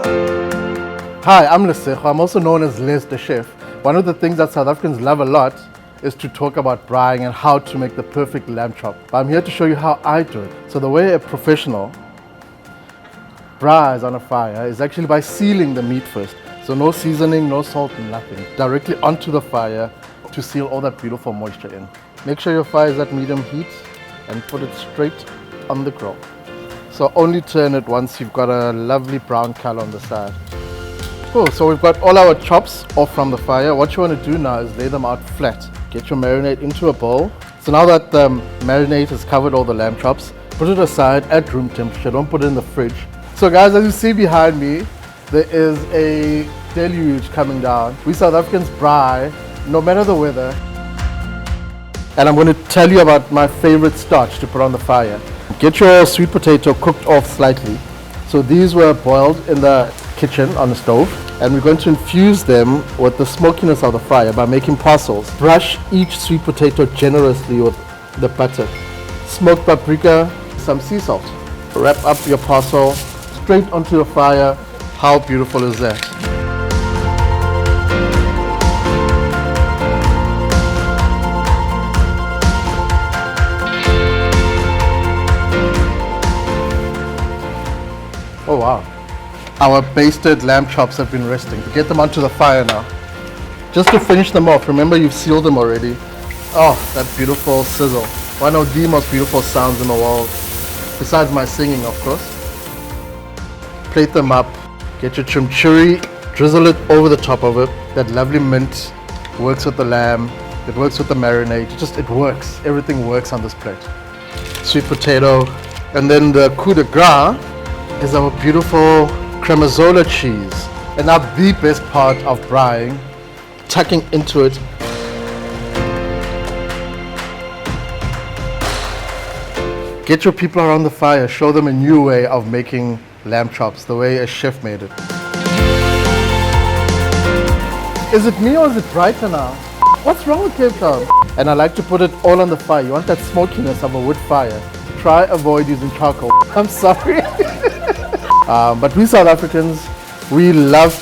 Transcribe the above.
Hi, I'm Lesego. I'm also known as Les the Chef. One of the things that South Africans love a lot is to talk about braaiing and how to make the perfect lamb chop. But I'm here to show you how I do it. So the way a professional braais on a fire is actually by sealing the meat first. So no seasoning, no salt, nothing. Directly onto the fire to seal all that beautiful moisture in. Make sure your fire is at medium heat and put it straight on the grill. So only turn it once you've got a lovely brown color on the side. Cool, so we've got all our chops off from the fire. What you want to do now is lay them out flat. Get your marinade into a bowl. So now that the marinade has covered all the lamb chops, put it aside at room temperature. Don't put it in the fridge. So guys, as you see behind me, there is a deluge coming down. We South Africans braai, no matter the weather. And I'm going to tell you about my favorite starch to put on the fire. Get your sweet potato cooked off slightly. So these were boiled in the kitchen on the stove, and we're going to infuse them with the smokiness of the fire by making parcels. Brush each sweet potato generously with the butter. Smoked paprika, some sea salt. Wrap up your parcel straight onto the fire. How beautiful is that? Oh wow. Our basted lamb chops have been resting. Get them onto the fire now. Just to finish them off, remember you've sealed them already. Oh, that beautiful sizzle. One of the most beautiful sounds in the world. Besides my singing, of course. Plate them up. Get your chimichurri, drizzle it over the top of it. That lovely mint works with the lamb. It works with the marinade. It works. Everything works on this plate. Sweet potato. And then the coup de grace is our beautiful Cremazola cheese. And now the best part of braaiing, tucking into it. Get your people around the fire, show them a new way of making lamb chops, the way a chef made it. Is it me or is it brighter now? What's wrong with Cape Town? And I like to put it all on the fire. You want that smokiness of a wood fire. Try avoid using charcoal. I'm sorry. But we South Africans, we love